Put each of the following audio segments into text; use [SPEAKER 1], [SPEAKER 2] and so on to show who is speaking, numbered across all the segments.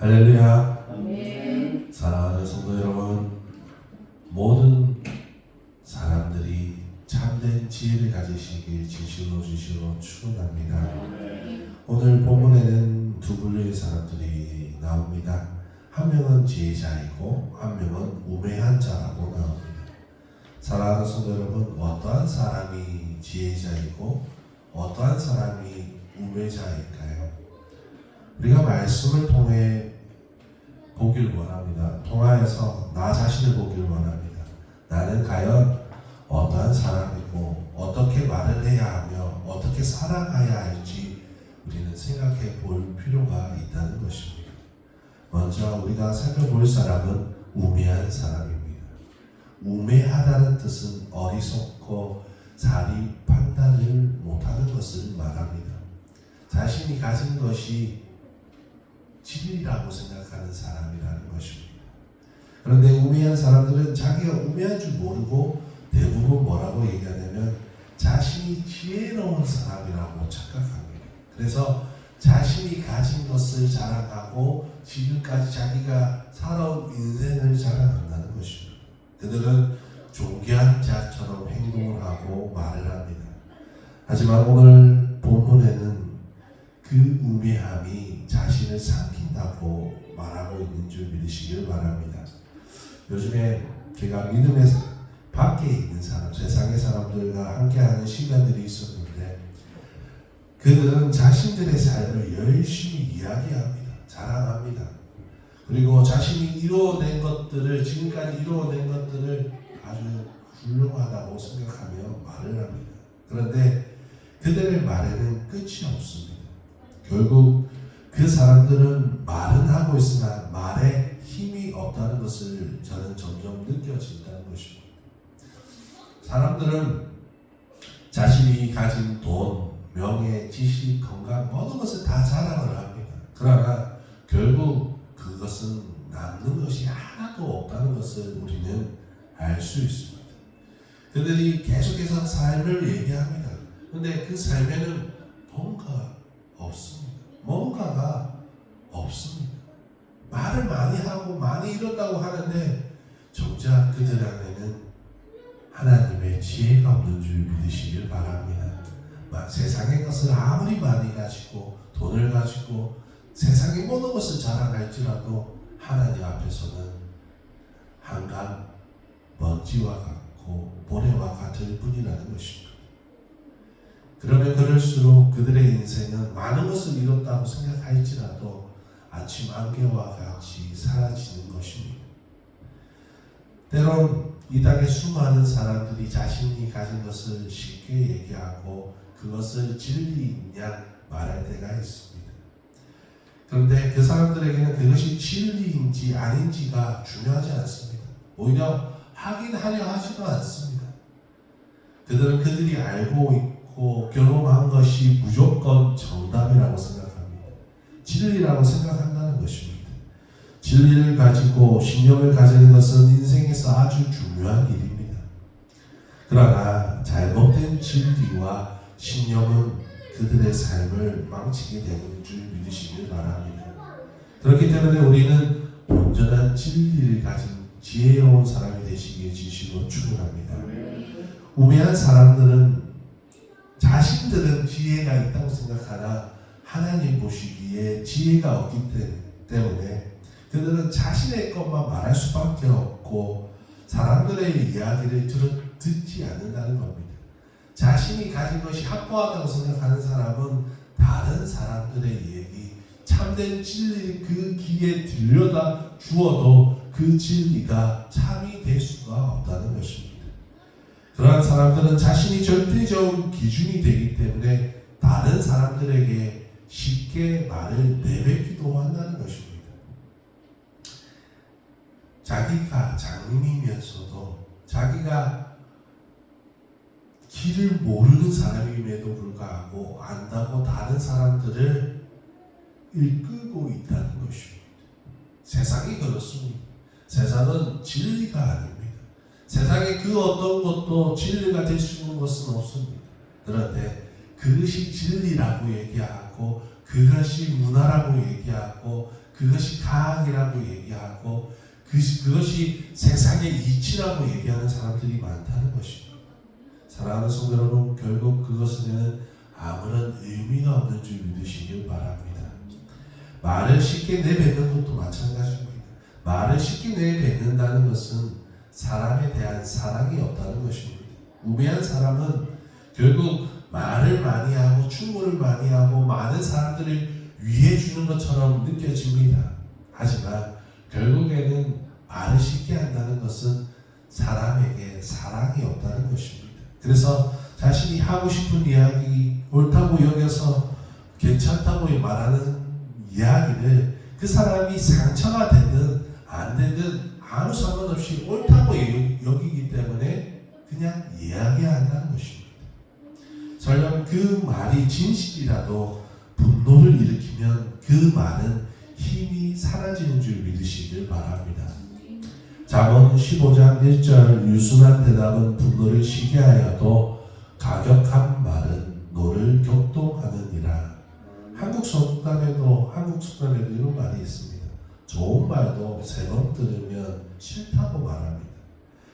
[SPEAKER 1] 할렐루야.
[SPEAKER 2] 아멘.
[SPEAKER 1] 사랑하는 성도 여러분, 모든 사람들이 참된 지혜를 가지시길 진실로 축원합니다. 오늘 본문에는 두 분류의 사람들이 나옵니다. 한 명은 지혜자이고 한 명은 우매한 자라고 나옵니다. 사랑하는 성도 여러분, 어떠한 사람이 지혜자이고 어떠한 사람이 우매자일까요? 우리가 말씀을 통해 보길 원합니다. 통하여서 나 자신을 보길 원합니다. 나는 과연 어떠한 사람이고 어떻게 말을 해야 하며 어떻게 살아가야 할지 우리는 생각해 볼 필요가 있다는 것입니다. 먼저 우리가 살펴볼 사람은 우매한 사람입니다. 우매하다는 뜻은 어리석고 자리 판단을 못하는 것을 말합니다. 자신이 가진 것이 진리라고 생각하는 사람이라는 것입니다. 그런데 우매한 사람들은 자기가 우매한 줄 모르고 대부분 뭐라고 얘기하냐면 자신이 지혜로운 사람이라고 착각합니다. 그래서 자신이 가진 것을 자랑하고 지금까지 자기가 살아온 인생을 자랑한다는 것입니다. 그들은 존귀한 자처럼 행동을 하고 말을 합니다. 하지만 오늘 본문에는 그 우매함이 자신을 삼킨다고 말하고 있는 줄 믿으시길 바랍니다. 요즘에 제가 믿음의 밖에 있는 사람, 세상의 사람들과 함께하는 시간들이 있었는데 그들은 자신들의 삶을 열심히 이야기합니다. 자랑합니다. 그리고 자신이 이루어낸 것들을, 지금까지 이루어낸 것들을 아주 훌륭하다고 생각하며 말을 합니다. 그런데 그들의 말에는 끝이 없습니다. 결국 그 사람들은 말은 하고 있으나 말에 힘이 없다는 것을 저는 점점 느껴진다는 것입니다. 사람들은 자신이 가진 돈, 명예, 지식, 건강 모든 것을 다 자랑을 합니다. 그러나 결국 그것은 남는 것이 하나도 없다는 것을 우리는 알 수 있습니다. 그들이 계속해서 삶을 얘기합니다. 그런데 그 삶에는 뭔가 없습니다. 뭔가가 없습니다. 말을 많이 하고 많이 이뤘다고 하는데 정작 그들 안에는 하나님의 지혜가 없는 줄 믿으시길 바랍니다. 세상의 것을 아무리 많이 가지고 돈을 가지고 세상의 모든 것을 자랑할지라도 하나님 앞에서는 한간 먼지와 같고 모래와 같을 뿐이라는 것입니다. 그러면 그럴수록 그들의 인생은 많은 것을 이뤘다고 생각할지라도 아침 안개와 같이 사라지는 것입니다. 때론 이 땅에 수많은 사람들이 자신이 가진 것을 쉽게 얘기하고 그것을 진리인 양 말할 때가 있습니다. 그런데 그 사람들에게는 그것이 진리인지 아닌지가 중요하지 않습니다. 오히려 확인하려 하지도 않습니다. 그들은 그들이 알고 있고 경험한 것이 무조건 정답이라고 생각합니다. 진리라고 생각한다는 것입니다. 진리를 가지고 신념을 가지는 것은 인생에서 아주 중요한 일입니다. 그러나 잘못된 진리와 신념은 그들의 삶을 망치게 되는 줄 믿으시길 바랍니다. 그렇기 때문에 우리는 온전한 진리를 가진 지혜로운 사람이 되시기에 진심으로 축원합니다. 우매한 사람들은 자신들은 지혜가 있다고 생각하나 하나님 보시기에 지혜가 없기 때문에 그들은 자신의 것만 말할 수밖에 없고 사람들의 이야기를 듣지 않는다는 겁니다. 자신이 가진 것이 확고하다고 생각하는 사람은 다른 사람들의 얘기, 참된 진리 그 귀에 들려다 주어도 그 진리가 참이 될 수가 없다는 것입니다. 그러한 사람들은 자신이 절대적인 기준이 되기 때문에 다른 사람들에게 쉽게 말을 내뱉기도 한다는 것입니다. 자기가 장님이면서도 자기가 길을 모르는 사람임에도 불구하고 안다고 다른 사람들을 이끌고 있다는 것입니다. 세상이 그렇습니다. 세상은 진리가 아닙니다. 세상에 그 어떤 것도 진리가 될 수 있는 것은 없습니다. 그런데 그것이 진리라고 얘기하고 그것이 문화라고 얘기하고 그것이 과학이라고 얘기하고 그것이 세상의 이치라고 얘기하는 사람들이 많다는 것입니다. 사랑하는 성도 여러분, 결국 그것은 아무런 의미가 없는 줄 믿으시길 바랍니다. 말을 쉽게 내뱉는 것도 마찬가지입니다. 말을 쉽게 내뱉는다는 것은 사람에 대한 사랑이 없다는 것입니다. 우매한 사람은 결국 말을 많이 하고 충고를 많이 하고 많은 사람들을 위해 주는 것처럼 느껴집니다. 하지만 결국에는 말을 쉽게 한다는 것은 사람에게 사랑이 없다는 것입니다. 그래서 자신이 하고 싶은 이야기, 옳다고 여겨서 괜찮다고 말하는 이야기를 그 사람이 상처가 되든 안 되든 아무 상관없이 옳다고 여기기 때문에 그냥 이야기한다는 것입니다. 설령 그 말이 진실이라도 분노를 일으키면 그 말은 힘이 사라지는 줄 믿으시길 바랍니다. 잠언 15장 1절 유순한 대답은 분노를 쉬게 하여도 가격한 말은 노를 격동하느니라. 한국 속담에도 이런 말이 있습니다. 좋은 말도 3번 들으면 싫다고 말합니다.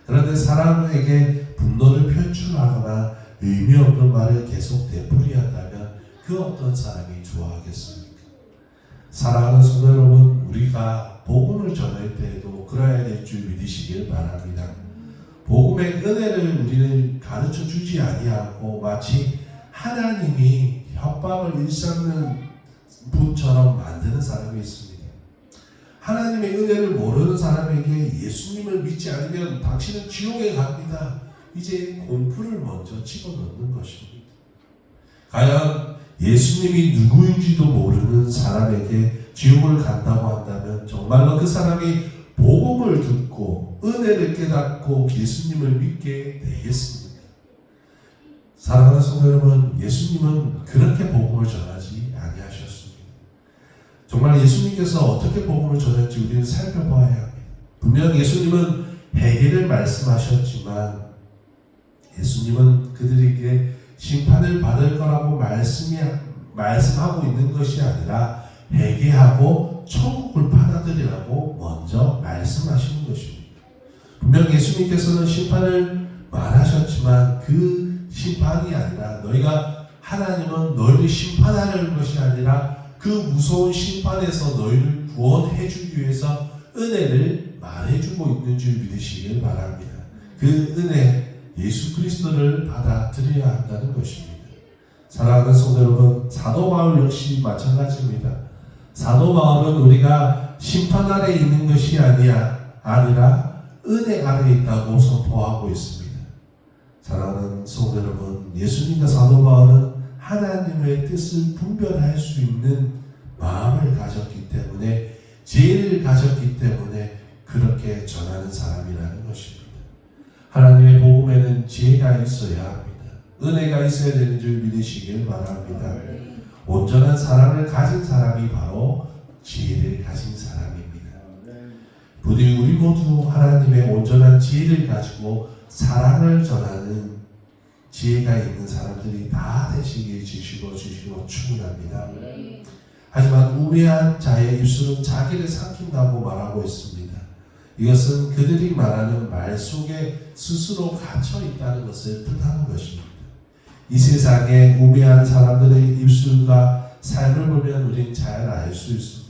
[SPEAKER 1] 그런데 사람에게 분노를 표출하거나 의미 없는 말을 계속 되풀이한다면 그 어떤 사람이 좋아하겠습니까? 사랑하는 성도 여러분, 우리가 복음을 전할 때에도 그래야 될 줄 믿으시길 바랍니다. 복음의 은혜를 우리는 가르쳐 주지 아니하고 마치 하나님이 협박을 일삼는 분처럼 만드는 사람이 있습니다. 하나님의 은혜를 모르는 사람에게 예수님을 믿지 않으면 당신은 지옥에 갑니다. 이제 공풀을 먼저 집어넣는 것입니다. 과연 예수님이 누구인지도 모르는 사람에게 지옥을 간다고 한다면 정말로 그 사람이 복음을 듣고 은혜를 깨닫고 예수님을 믿게 되겠습니까? 사랑하는 성도 여러분, 예수님은 그렇게 복음을 전하지 아니하셨습니다. 정말 예수님께서 어떻게 복음을 전할지 우리는 살펴봐야 합니다. 분명 예수님은 회개를 말씀하셨지만 예수님은 그들에게 심판을 받을 거라고 말씀하고 있는 것이 아니라 회개하고 천국을 받아들이라고 먼저 말씀하시는 것입니다. 분명 예수님께서는 심판을 말하셨지만 그 심판이 아니라 너희가 하나님은 너희를 심판하려는 것이 아니라 그 무서운 심판에서 너희를 구원해 주기 위해서 은혜를 말해주고 있는 줄 믿으시길 바랍니다. 그 은혜 예수 그리스도를 받아들여야 한다는 것입니다. 사랑하는 성도 여러분, 사도 바울 역시 마찬가지입니다. 사도 바울은 우리가 심판 아래 있는 것이 아니라 은혜 아래 있다고 선포하고 있습니다. 사랑하는 성도 여러분, 예수님과 사도 바울은 하나님의 뜻을 분별할 수 있는 마음을 가졌기 때문에 지혜를 가졌기 때문에 그렇게 전하는 사람이라는 것입니다. 하나님의 복음에는 지혜가 있어야 합니다. 은혜가 있어야 되는 줄 믿으시길 바랍니다. 온전한 사랑을 가진 사람이 바로 지혜를 가진 사람입니다. 부디 우리 모두 하나님의 온전한 지혜를 가지고 사랑을 전하는 지혜가 있는 사람들이 다 되시길 주시고 충분합니다. 하지만 우매한 자의 입술은 자기를 삼킨다고 말하고 있습니다. 이것은 그들이 말하는 말 속에 스스로 갇혀 있다는 것을 뜻하는 것입니다. 이 세상에 우매한 사람들의 입술과 삶을 보면 우리는 잘 알 수 있습니다.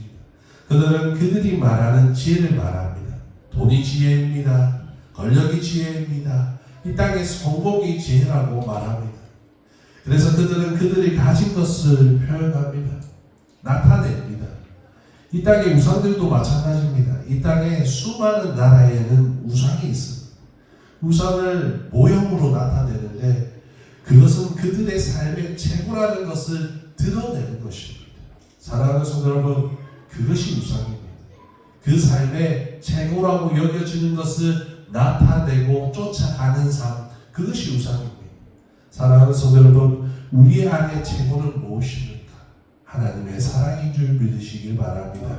[SPEAKER 1] 그들은 그들이 말하는 지혜를 말합니다. 돈이 지혜입니다. 권력이 지혜입니다. 이 땅의 성공이 지혜라고 말합니다. 그래서 그들은 그들이 가진 것을 표현합니다. 나타냅니다. 이 땅의 우상들도 마찬가지입니다. 이 땅의 수많은 나라에는 우상이 있습니다. 우상을 모형으로 나타내는데 그것은 그들의 삶의 최고라는 것을 드러내는 것입니다. 사랑하는 성도 여러분, 그것이 우상입니다. 그 삶의 최고라고 여겨지는 것을 나타내고 쫓아가는 삶, 그것이 우상입니다. 사랑하는 성도 여러분, 우리 안의 최고는 무엇입니까? 하나님의 사랑인 줄 믿으시길 바랍니다.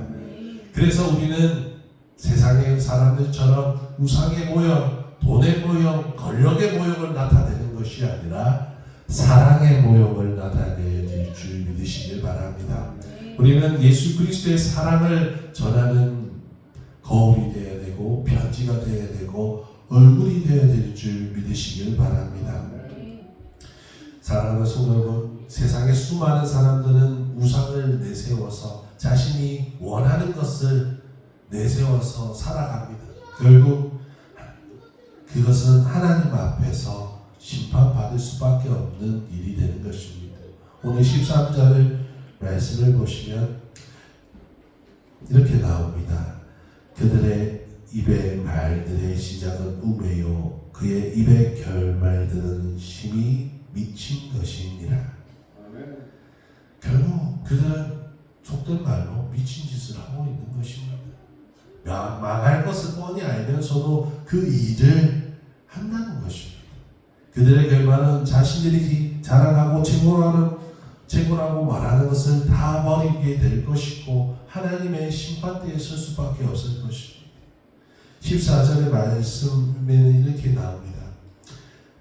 [SPEAKER 1] 그래서 우리는 세상의 사람들처럼 우상의 모형, 돈의 모형, 권력의 모형을 나타내는 것이 아니라 사랑의 모형을 나타낼 줄 믿으시길 바랍니다. 우리는 예수 그리스도의 사랑을 전하는 거울이 되어야 되고 편지가 되어야 되고 얼굴이 되어야 될 줄 믿으시길 바랍니다. 사랑하는 성도 여러분, 세상에 수많은 사람들은 우상을 내세워서 자신이 원하는 것을 내세워서 살아갑니다. 결국 그것은 하나님 앞에서 심판받을 수밖에 없는 일이 되는 것입니다. 오늘 13절을 말씀을 보시면 이렇게 나옵니다. 그들의 입의 말들의 시작은 우매요 그의 입의 결말들은 심히 미친 것이니라. 결국 그들은 속된 말로 미친 짓을 하고 있는 것입니다. 망할 것을 뻔히 알면서도 그 일을 한다는 것입니다. 그들의 결말은 자신들이 자랑하고 채굴하고 말하는 것을 다 버리게 될 것이고 하나님의 심판대에 설 수밖에 없을 것입니다. 14절의 말씀에는 이렇게 나옵니다.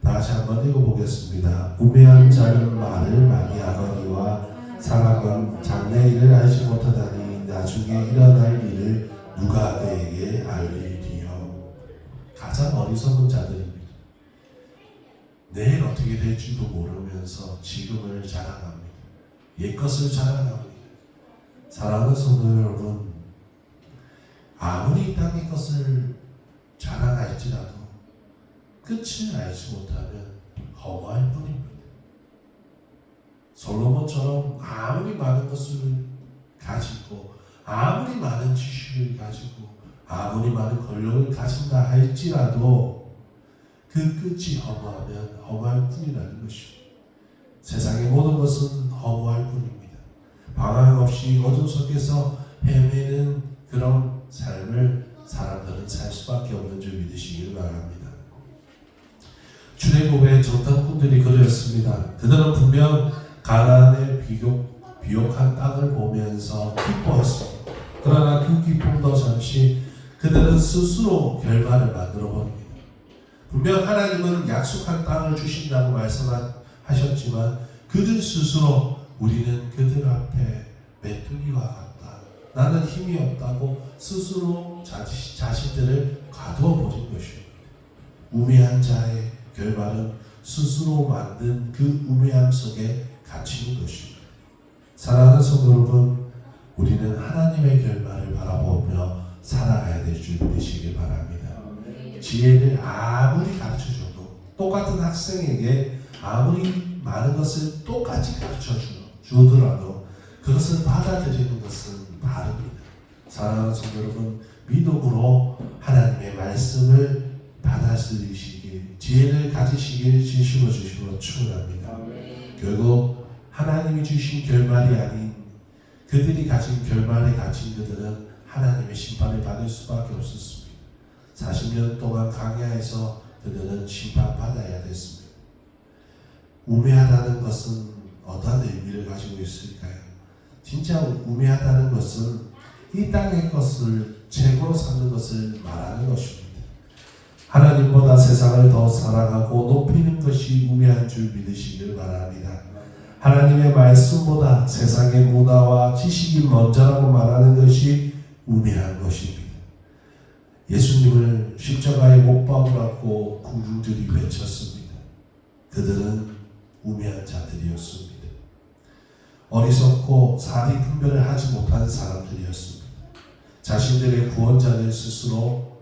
[SPEAKER 1] 다시 한번 읽어보겠습니다. 우매한 자는 말을 많이 하거니와 사람은 장래일을 알지 못하다니 나중에 일어날 일을 누가 그에게 알리리요. 가장 어리석은 자들입니다. 내일 어떻게 될지도 모르면서 지금을 자랑합니다. 옛것을 자랑합니다. 사랑하는 성도 여러분, 아무리 이 땅의 것을 자랑할지라도 끝을 알지 못하면 허무할 뿐입니다. 솔로몬처럼 아무리 많은 것을 가지고 아무리 많은 지식을 가지고 아무리 많은 권력을 가진다 할지라도 그 끝이 허무하면 허무할 뿐이라는 것입니다. 세상의 모든 것은 허무할 뿐입니다. 방황 없이 어둠 속에서 헤매는 그런 삶을 사람들은 살 수밖에 없는 줄 믿으시길 바랍니다. 출애굽의 정탐꾼들이 그러했습니다. 그들은 분명 가나안의 비옥한 땅을 보면서 기뻐했습니다. 그러나 그 기쁨도 잠시 그들은 스스로 결말을 만들어 버립니다. 분명 하나님은 약속한 땅을 주신다고 말씀하셨지만 그들 스스로 우리는 그들 앞에 메뚜기와 같다. 나는 힘이 없다고 스스로 자신들을 가두어 버린 것입니다. 우매한 자의 결말은 스스로 만든 그 우매함 속에 갇히는 것입니다. 사랑하는 성도 여러분, 우리는 하나님의 결말을 바라보며 살아가야 될 줄 믿으시길 바랍니다. 지혜를 아무리 가르쳐줘도 똑같은 학생에게 아무리 많은 것을 똑같이 가르쳐주더라도 그것을 받아들이는 것은 다릅니다. 사랑하는 성도 여러분, 믿음으로 하나님의 말씀을 받아들이시길, 지혜를 가지시길 진심으로 주시고 축원합니다. 결국 하나님이 주신 결말이 아닌 그들이 가진 결말에 갇힌 그들은 하나님의 심판을 받을 수밖에 없었습니다. 40년 동안 광야에서 그들은 심판받아야 됐습니다. 우매하다는 것은 어떠한 의미를 가지고 있을까요? 진짜 우매하다는 것은 이 땅의 것을 최고로 삼는 것을 말하는 것입니다. 하나님보다 세상을 더 사랑하고 높이는 것이 우매한 줄 믿으시길 바랍니다. 하나님의 말씀보다 세상의 문화와 지식이 먼저라고 말하는 것이 우매한 것입니다. 예수님을 십자가에 못 박으라고 군중들이 외쳤습니다. 그들은 우매한 자들이었습니다. 어리석고 사리 분별을 하지 못한 사람들이었습니다. 자신들의 구원자를 스스로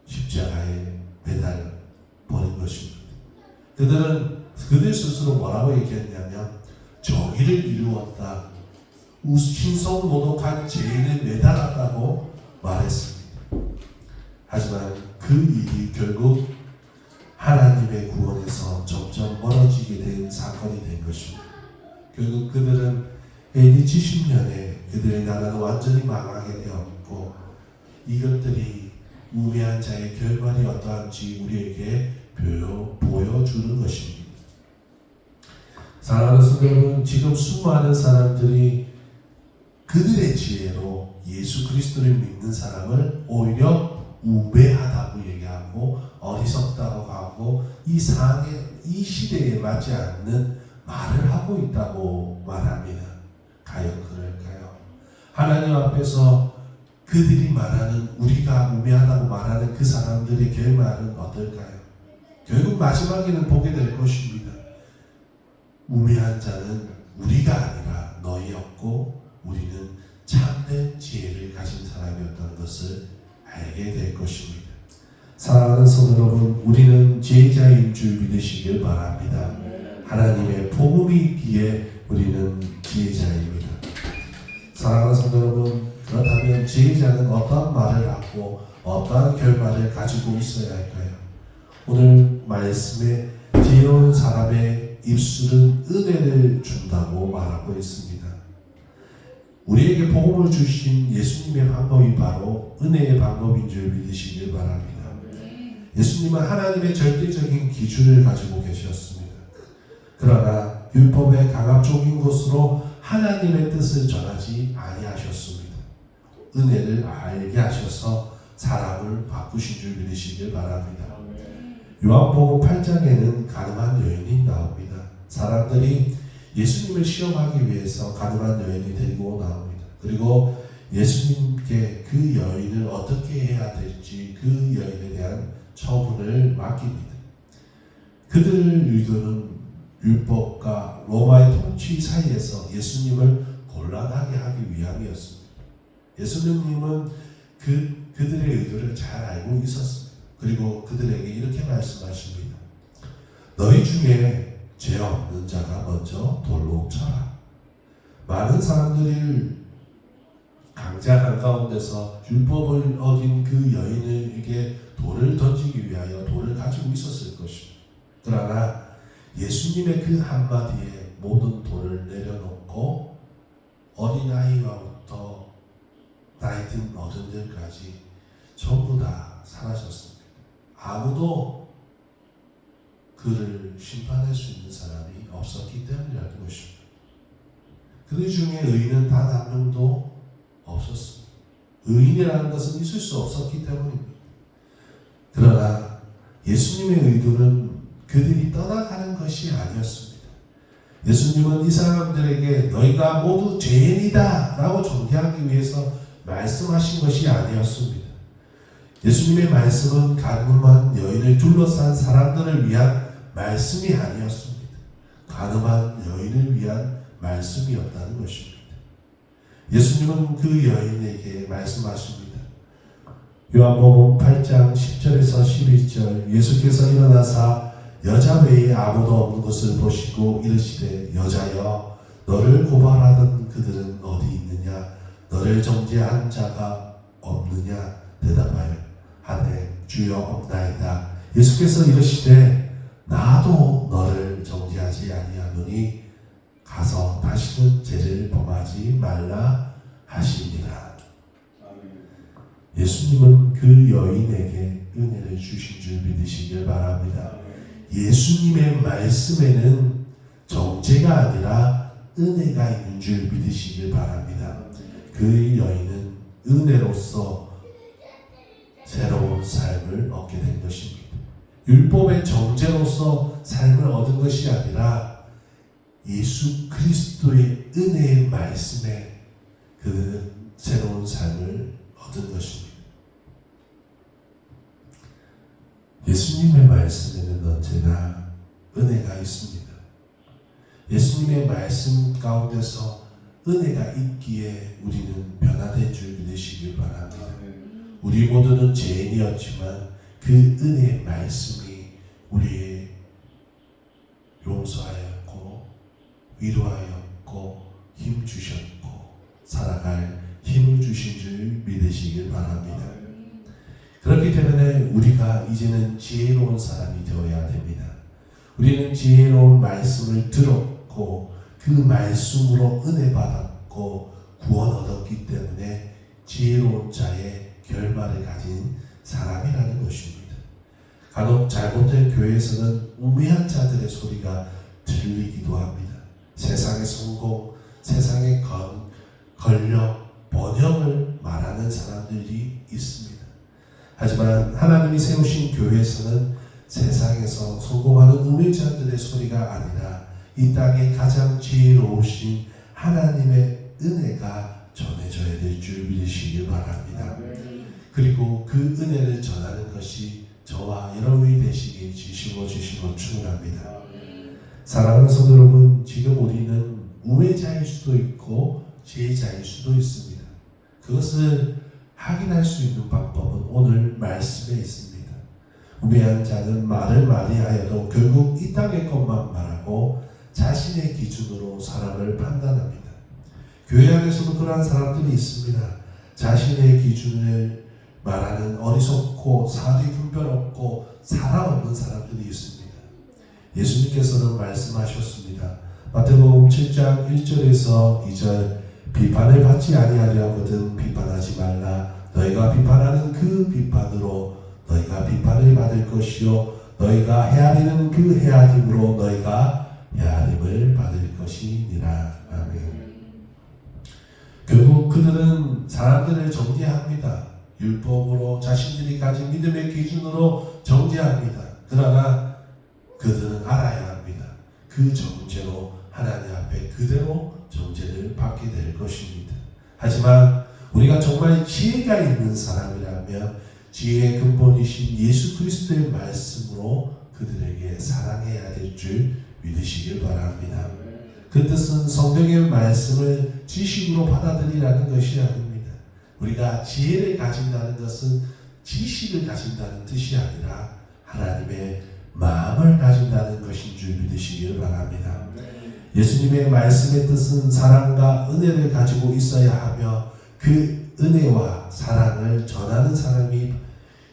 [SPEAKER 1] 십자가에 매달 버린 것입니다. 그들 스스로 뭐라고 얘기했냐면 정의를 이루었다. 신성모독한 죄인을 매달았다고 말했습니다. 하지만 그 일이 결국 하나님의 구원에서 점점 멀어지게 된 사건이 된 것입니다. 결국 그들은 AD 70년에 그들의 나라는 완전히 망하게 되었고 이것들이 우매한 자의 결말이 어떠한지 우리에게 보여주는 것입니다. 사랑하는 성도 여러분, 지금 수많은 사람들이 그들의 지혜로 예수 그리스도를 믿는 사람을 오히려 우매하다고 얘기하고 어리석다고 하고 이 시대에 맞지 않는 말을 하고 있다고 말합니다. 과연 그럴까요? 하나님 앞에서 그들이 말하는, 우리가 우매하다고 말하는 그 사람들의 결말은 어떨까요? 결국 마지막에는 보게 될 것입니다. 우매한 자는 우리가 아니라 너희였고 우리는 참된 지혜를 가진 사람이었다는 것을 알게 될 것입니다. 사랑하는 성도 여러분, 우리는 지혜자인 줄 믿으시길 바랍니다. 하나님의 복음이 있기에 우리는 지혜자입니다. 사랑하는 성도 여러분, 그렇다면 지혜자는 어떠한 말을 하고 어떠한 결말을 가지고 있어야 할까요? 오늘 말씀에 지혜로운 사람의 입술은 은혜를 준다고 말하고 있습니다. 우리에게 복음을 주신 예수님의 방법이 바로 은혜의 방법인 줄 믿으시길 바랍니다. 예수님은 하나님의 절대적인 기준을 가지고 계셨습니다. 그러나 율법의 강압적인 것으로 하나님의 뜻을 전하지 아니하셨습니다. 은혜를 알게 하셔서 사람을 바꾸신 줄 믿으시길 바랍니다. 요한복음 8장에는 가늠한 여인이 나옵니다. 사람들이 예수님을 시험하기 위해서 가늠한 여인이 데리고 나옵니다. 그리고 예수님께 그 여인을 어떻게 해야 될지 그 여인에 대한 처분을 맡깁니다. 그들의 의도는 율법과 로마의 통치 사이에서 예수님을 곤란하게 하기 위함이었습니다. 예수님은 그들의 의도를 잘 알고 있었습니다. 그리고 그들에게 이렇게 말씀하십니다. 너희 중에 죄 없는 자가 먼저 돌로 쳐라. 많은 사람들이 강제 한가운데서 율법을 어긴 그 여인에게 돌을 던지기 위하여 돌을 가지고 있었을 것입니다. 그러나 예수님의 그 한마디에 모든 돌을 내려놓고 어린아이와부터 나이 든 어른들까지 전부 다 사라졌습니다. 아무도 그를 심판할 수 있는 사람이 없었기 때문이라는 것입니다. 그들 중에 의인은 단 한 명도 없었습니다. 의인이라는 것은 있을 수 없었기 때문입니다. 그러나 예수님의 의도는 그들이 떠나가는 것이 아니었습니다. 예수님은 이 사람들에게 너희가 모두 죄인이다 라고 정죄하기 위해서 말씀하신 것이 아니었습니다. 예수님의 말씀은 가늠한 여인을 둘러싼 사람들을 위한 말씀이 아니었습니다. 가늠한 여인을 위한 말씀이었다는 것입니다. 예수님은 그 여인에게 말씀하십니다. 요한복음 8장 10절에서 11절 예수께서 일어나사 여자 외에 아무도 없는 것을 보시고 이르시되 여자여 너를 고발하던 그들은 어디 있느냐 너를 정죄한 자가 없느냐 대답하여 하되 주여 없나이다. 예수께서 이르시되 나도 너를 정죄하지 아니하노니 가서 다시는 죄를 범하지 말라 하십니다. 예수님은 그 여인에게 은혜를 주신 줄 믿으시길 바랍니다. 예수님의 말씀에는 정죄가 아니라 은혜가 있는 줄 믿으시길 바랍니다. 그 여인은 은혜로서 새로운 삶을 얻게 된 것입니다. 율법의 정죄로서 삶을 얻은 것이 아니라 예수 그리스도의 은혜의 말씀에 그 새로운 삶을 얻은 것입니다. 예수님의 말씀에는 언제나 은혜가 있습니다. 예수님의 말씀 가운데서 은혜가 있기에 우리는 변화된 줄 믿으시길 바랍니다. 우리 모두는 죄인이었지만 그 은혜의 말씀이 우리의 용서하였고 위로하였고 힘 주셨고 살아갈 힘을 주신 줄 믿으시길 바랍니다. 그렇기 때문에 우리가 이제는 지혜로운 사람이 되어야 됩니다. 우리는 지혜로운 말씀을 들었고 그 말씀으로 은혜 받았고 구원 얻었기 때문에 지혜로운 자의 결말을 가진 사람이라는 것입니다. 간혹 잘못된 교회에서는 우매한 자들의 소리가 들리기도 합니다. 세상의 성공, 세상의 권력, 번영을 말하는 사람들이 있습니다. 하지만 하나님이 세우신 교회에서는 세상에서 성공하는 우매자들의 소리가 아니라 이 땅에 가장 지혜로우신 하나님의 은혜가 전해져야 될 줄 믿으시길 바랍니다. 그리고 그 은혜를 전하는 것이 저와 여러분이 되시길 주시고 축원합니다. 사랑하는 성도 여러분, 지금 우리는 우회자일 수도 있고 지혜자일 수도 있습니다. 그것을 확인할 수 있는 방법은 오늘 말씀에 있습니다. 우매한 자는 말을 많이 하여도 결국 이 땅의 것만 말하고 자신의 기준으로 사람을 판단합니다. 교회 안에서도 그러한 사람들이 있습니다. 자신의 기준을 말하는 어리석고 사리 분별 없고 사랑 없는 사람들이 있습니다. 예수님께서는 말씀하셨습니다. 마태복음 7장 1절에서 2절 비판을 받지 아니하려 하거든 비판하지 말라. 너희가 비판하는 그 비판으로 너희가 비판을 받을 것이요 너희가 헤아리는 그 헤아림으로 너희가 헤아림을 받을 것이니라. 아멘. 결국 그들은 사람들을 정죄합니다. 율법으로 자신들이 가진 믿음의 기준으로 정죄합니다. 그러나 그들은 알아야 합니다. 그 정죄로 하나님 앞에 그대로 정죄를 받게 될 것입니다. 하지만 우리가 정말 지혜가 있는 사람이라면 지혜의 근본이신 예수 그리스도의 말씀으로 그들에게 사랑해야 될 줄 믿으시길 바랍니다. 그 뜻은 성경의 말씀을 지식으로 받아들이라는 것이 아닙니다. 우리가 지혜를 가진다는 것은 지식을 가진다는 뜻이 아니라 하나님의 마음을 가진다는 것인 줄 믿으시길 바랍니다. 예수님의 말씀의 뜻은 사랑과 은혜를 가지고 있어야 하며 그 은혜와 사랑을 전하는 사람이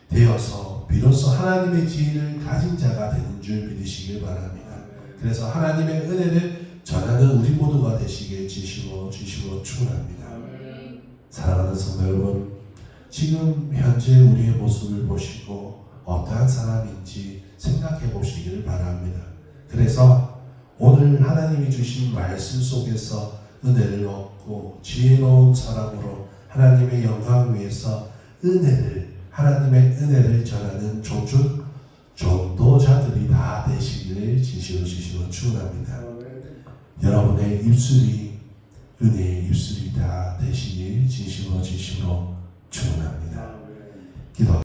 [SPEAKER 1] 되어서 비로소 하나님의 지혜를 가진 자가 되는 줄 믿으시길 바랍니다. 그래서 하나님의 은혜를 전하는 우리 모두가 되시길 주시고 축원합니다. 사랑하는 성도 여러분, 지금 현재 우리의 모습을 보시고 어떠한 사람인지 생각해 보시길 바랍니다. 그래서 오늘 하나님이 주신 말씀 속에서 은혜를 얻고 지혜로운 사람으로 하나님의 영광을 위해서 하나님의 은혜를 전하는 전도자들이 다 되시기를 진실로 축원합니다. 여러분의 입술이 은혜의 입술이 다 되시길 진심으로 축원합니다. 기도